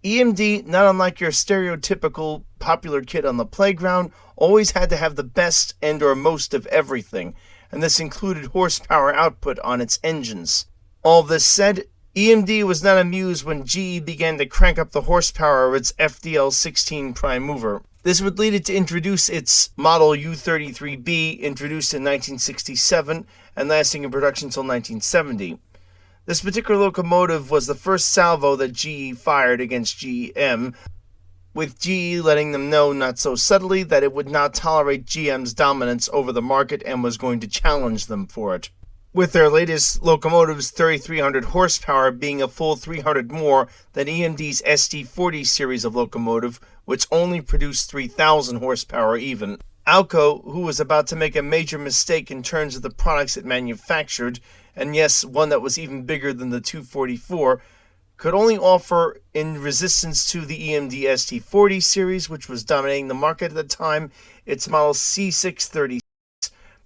EMD, not unlike your stereotypical popular kid on the playground, always had to have the best and or most of everything, and this included horsepower output on its engines. All this said, EMD was not amused when GE began to crank up the horsepower of its FDL-16 prime mover. This would lead it to introduce its model U33B, introduced in 1967 and lasting in production until 1970. This particular locomotive was the first salvo that GE fired against GM, with GE letting them know not so subtly that it would not tolerate GM's dominance over the market and was going to challenge them for it. With their latest locomotive's 3,300 horsepower being a full 300 more than EMD's sd40 series of locomotive, which only produced 3,000 horsepower even. Alco, who was about to make a major mistake in terms of the products it manufactured, and yes, one that was even bigger than the 244, could only offer, in resistance to the EMD sd40 series, which was dominating the market at the time, its model C636,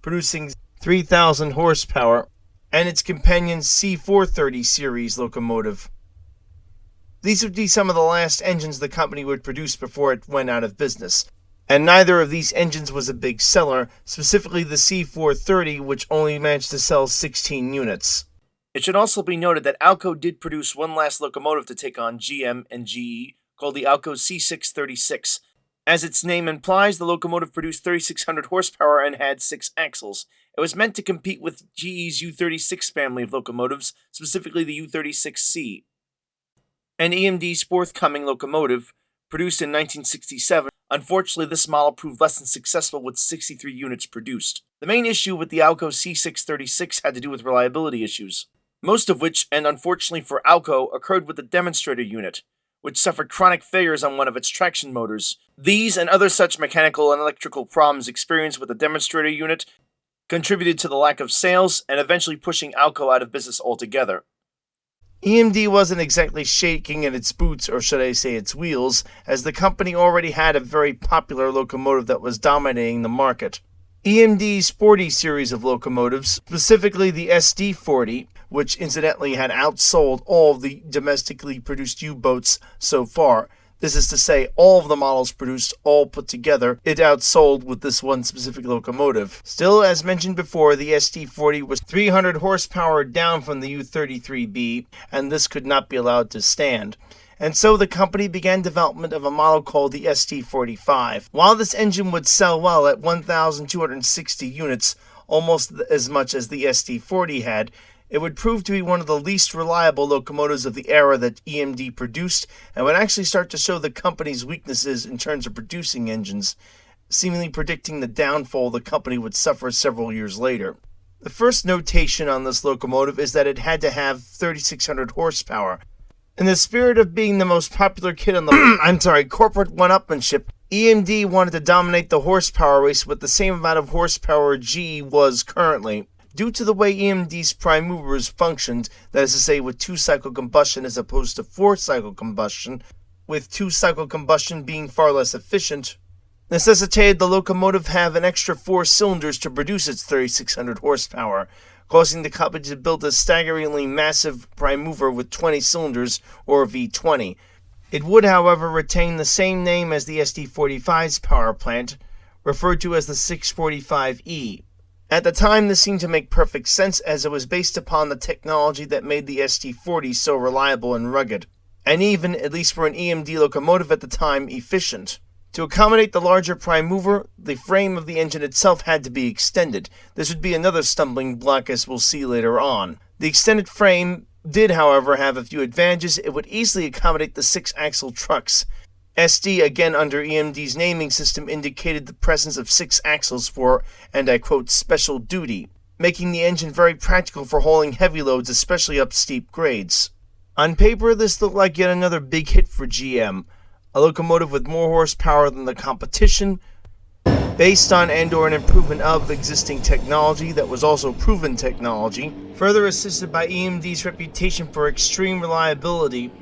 producing 3,000 horsepower, and its companion C430 series locomotive. These would be some of the last engines the company would produce before it went out of business, and neither of these engines was a big seller, specifically the C430, which only managed to sell 16 units. It should also be noted that Alco did produce one last locomotive to take on GM and GE, called the Alco C636. As its name implies, the locomotive produced 3,600 horsepower and had 6 axles. It was meant to compete with GE's U36 family of locomotives, specifically the U36C. And EMD's forthcoming locomotive, produced in 1967, unfortunately this model proved less than successful with 63 units produced. The main issue with the Alco C636 had to do with reliability issues, most of which, and unfortunately for Alco, occurred with the demonstrator unit, which suffered chronic failures on one of its traction motors. These and other such mechanical and electrical problems experienced with the demonstrator unit contributed to the lack of sales and eventually pushing Alco out of business altogether. EMD wasn't exactly shaking in its boots, or should I say its wheels, as the company already had a very popular locomotive that was dominating the market. EMD's 40 series of locomotives, specifically the SD40, which incidentally had outsold all of the domestically produced U-boats so far. This is to say, all of the models produced, all put together, it outsold with this one specific locomotive. Still, as mentioned before, the SD40 was 300 horsepower down from the U33B, and this could not be allowed to stand. And so the company began development of a model called the sd45. While this engine would sell well at 1,260 units, almost as much as the sd40 had, it would prove to be one of the least reliable locomotives of the era that EMD produced, and would actually start to show the company's weaknesses in terms of producing engines, seemingly predicting the downfall the company would suffer several years later. The first notation on this locomotive is that it had to have 3,600 horsepower. In the spirit of being the most popular kid on the corporate one-upmanship, EMD wanted to dominate the horsepower race with the same amount of horsepower GE was currently. Due to the way EMD's prime movers functioned, that is to say with 2-cycle combustion as opposed to 4-cycle combustion, with 2-cycle combustion being far less efficient, necessitated the locomotive have an extra 4 cylinders to produce its 3,600 horsepower, causing the company to build a staggeringly massive prime mover with 20 cylinders, or V20. It would, however, retain the same name as the SD45's power plant, referred to as the 645E. At the time, this seemed to make perfect sense as it was based upon the technology that made the SD40 so reliable and rugged, and even, at least for an EMD locomotive at the time, efficient. To accommodate the larger prime mover, the frame of the engine itself had to be extended. This would be another stumbling block, as we'll see later on. The extended frame did, however, have a few advantages. It would easily accommodate the 6-axle trucks. SD, again under EMD's naming system, indicated the presence of 6 axles for, and I quote, special duty, making the engine very practical for hauling heavy loads, especially up steep grades. On paper, this looked like yet another big hit for GM, a locomotive with more horsepower than the competition, based on and/or an improvement of existing technology that was also proven technology, further assisted by EMD's reputation for extreme reliability.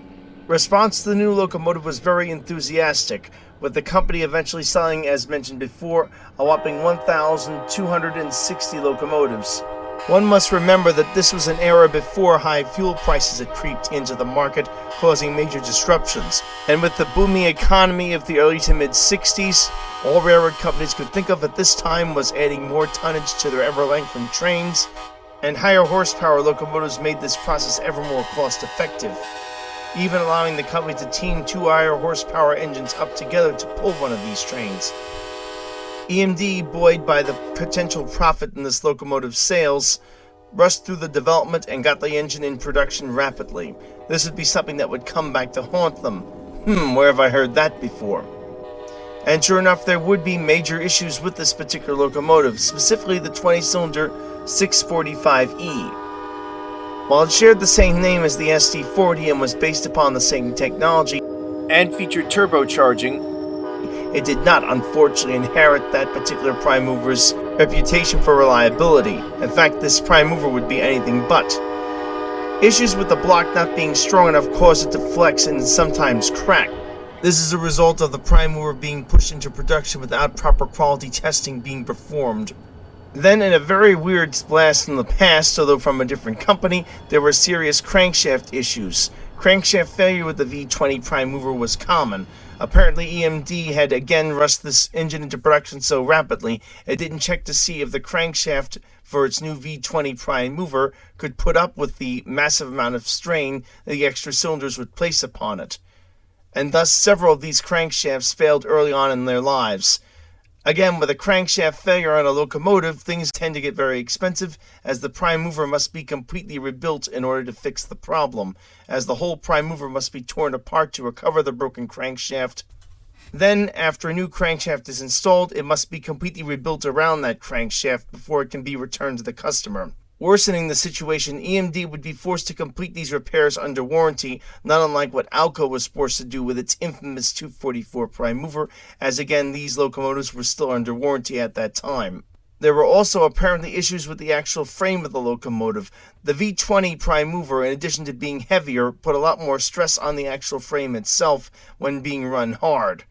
Response to the new locomotive was very enthusiastic, with the company eventually selling, as mentioned before, a whopping 1,260 locomotives. One must remember that this was an era before high fuel prices had creeped into the market, causing major disruptions. And with the booming economy of the early to mid-60s, all railroad companies could think of at this time was adding more tonnage to their ever-lengthened trains, and higher horsepower locomotives made this process ever more cost-effective, even allowing the company to team two higher horsepower engines up together to pull one of these trains. EMD, buoyed by the potential profit in this locomotive's sales, rushed through the development and got the engine in production rapidly. This would be something that would come back to haunt them. Where have I heard that before? And sure enough, there would be major issues with this particular locomotive, specifically the 20-cylinder sd45E. While it shared the same name as the SD40 and was based upon the same technology and featured turbocharging, it did not, unfortunately, inherit that particular prime mover's reputation for reliability. In fact, this prime mover would be anything but. Issues with the block not being strong enough caused it to flex and sometimes crack. This is a result of the prime mover being pushed into production without proper quality testing being performed. Then, in a very weird blast from the past, although from a different company, there were serious crankshaft issues. Crankshaft failure with the V20 prime mover was common. Apparently, EMD had again rushed this engine into production so rapidly, it didn't check to see if the crankshaft for its new V20 prime mover could put up with the massive amount of strain the extra cylinders would place upon it. And thus, several of these crankshafts failed early on in their lives. Again, with a crankshaft failure on a locomotive, things tend to get very expensive, as the prime mover must be completely rebuilt in order to fix the problem, as the whole prime mover must be torn apart to recover the broken crankshaft. Then, after a new crankshaft is installed, it must be completely rebuilt around that crankshaft before it can be returned to the customer. Worsening the situation, EMD would be forced to complete these repairs under warranty, not unlike what Alco was forced to do with its infamous 244 prime mover, as again these locomotives were still under warranty at that time. There were also apparently issues with the actual frame of the locomotive. The V20 prime mover, in addition to being heavier, put a lot more stress on the actual frame itself when being run hard,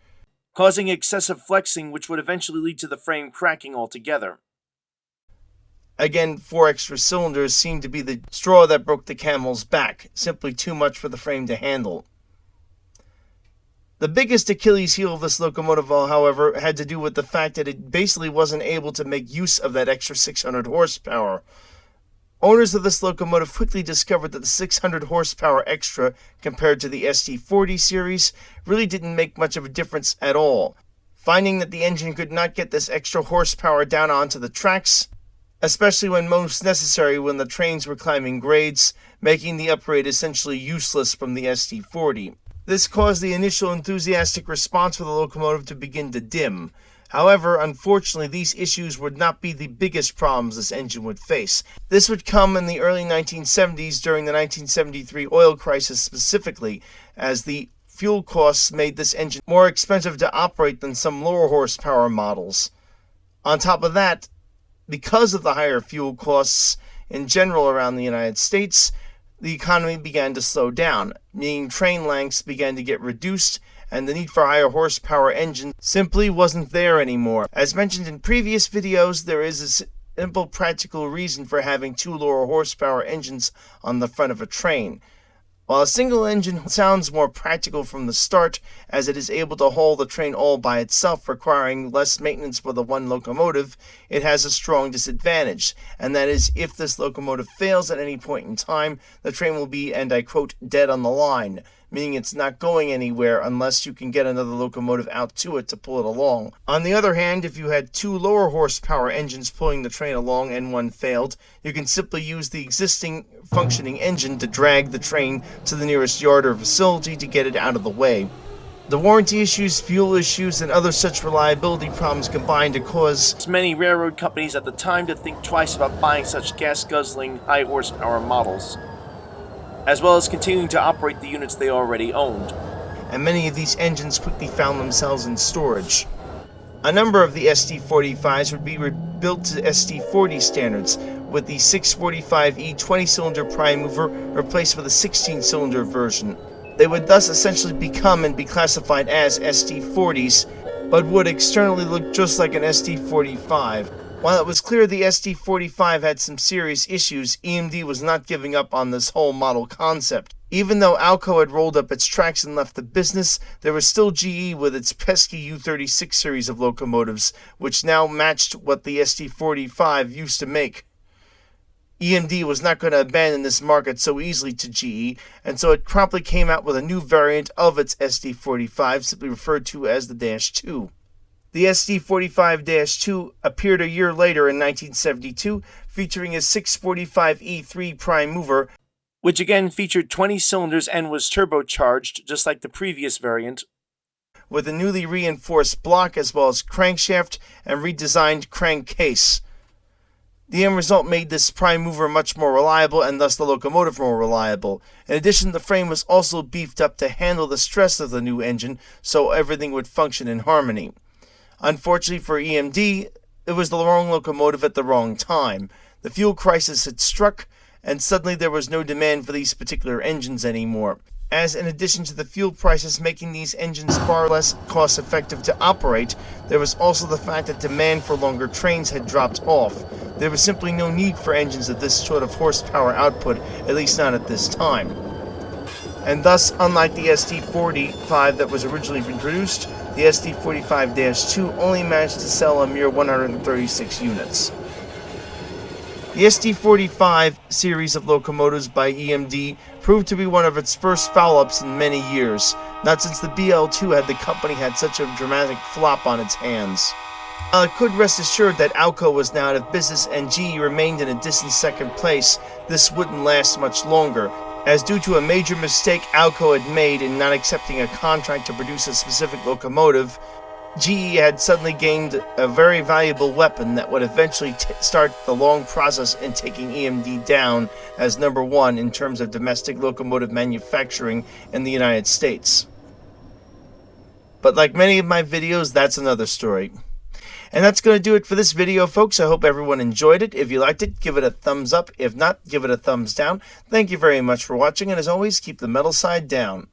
causing excessive flexing, which would eventually lead to the frame cracking altogether. Again, 4 extra cylinders seemed to be the straw that broke the camel's back, simply too much for the frame to handle. The biggest Achilles heel of this locomotive, however, had to do with the fact that it basically wasn't able to make use of that extra 600 horsepower. Owners of this locomotive quickly discovered that the 600 horsepower extra compared to the SD40 series really didn't make much of a difference at all. Finding that the engine could not get this extra horsepower down onto the tracks, especially when most necessary when the trains were climbing grades, making the upgrade essentially useless from the SD40. This caused the initial enthusiastic response for the locomotive to begin to dim. However, unfortunately, these issues would not be the biggest problems this engine would face. This would come in the early 1970s during the 1973 oil crisis specifically, as the fuel costs made this engine more expensive to operate than some lower horsepower models. On top of that, because of the higher fuel costs in general around the United States, the economy began to slow down, meaning train lengths began to get reduced, and the need for higher horsepower engines simply wasn't there anymore. As mentioned in previous videos, there is a simple practical reason for having 2 lower horsepower engines on the front of a train. While a single engine sounds more practical from the start, as it is able to haul the train all by itself, requiring less maintenance for the one locomotive, it has a strong disadvantage, and that is if this locomotive fails at any point in time, the train will be, and I quote, dead on the line, meaning it's not going anywhere unless you can get another locomotive out to it to pull it along. On the other hand, if you had 2 lower horsepower engines pulling the train along and one failed, you can simply use the existing functioning engine to drag the train to the nearest yard or facility to get it out of the way. The warranty issues, fuel issues, and other such reliability problems combined to cause many railroad companies at the time to think twice about buying such gas-guzzling, high-horsepower models, as well as continuing to operate the units they already owned. And many of these engines quickly found themselves in storage. A number of the SD45s would be rebuilt to SD40 standards, with the 645E 20-cylinder prime mover replaced with a 16-cylinder version. They would thus essentially become and be classified as SD40s, but would externally look just like an SD45. While it was clear the SD45 had some serious issues, EMD was not giving up on this whole model concept. Even though Alco had rolled up its tracks and left the business, there was still GE with its pesky U36 series of locomotives, which now matched what the SD45 used to make. EMD was not going to abandon this market so easily to GE, and so it promptly came out with a new variant of its SD45, simply referred to as the Dash 2. The SD45-2 appeared a year later in 1972, featuring a 645E3 prime mover, which again featured 20 cylinders and was turbocharged, just like the previous variant, with a newly reinforced block as well as crankshaft and redesigned crankcase. The end result made this prime mover much more reliable and thus the locomotive more reliable. In addition, the frame was also beefed up to handle the stress of the new engine so everything would function in harmony. Unfortunately for EMD, it was the wrong locomotive at the wrong time. The fuel crisis had struck, and suddenly there was no demand for these particular engines anymore, as in addition to the fuel prices making these engines far less cost-effective to operate, there was also the fact that demand for longer trains had dropped off. There was simply no need for engines of this sort of horsepower output, at least not at this time. And thus, unlike the SD45 that was originally introduced, the SD45-2 only managed to sell a mere 136 units. The SD45 series of locomotives by EMD proved to be one of its first foul-ups in many years, not since the BL2 had the company had such a dramatic flop on its hands. While it could rest assured that Alco was now out of business and GE remained in a distant second place, this wouldn't last much longer, as due to a major mistake Alco had made in not accepting a contract to produce a specific locomotive, GE had suddenly gained a very valuable weapon that would eventually start the long process in taking EMD down as number one in terms of domestic locomotive manufacturing in the United States. But like many of my videos, that's another story. And that's going to do it for this video, folks. I hope everyone enjoyed it. If you liked it, give it a thumbs up. If not, give it a thumbs down. Thank you very much for watching, and as always, keep the metal side down.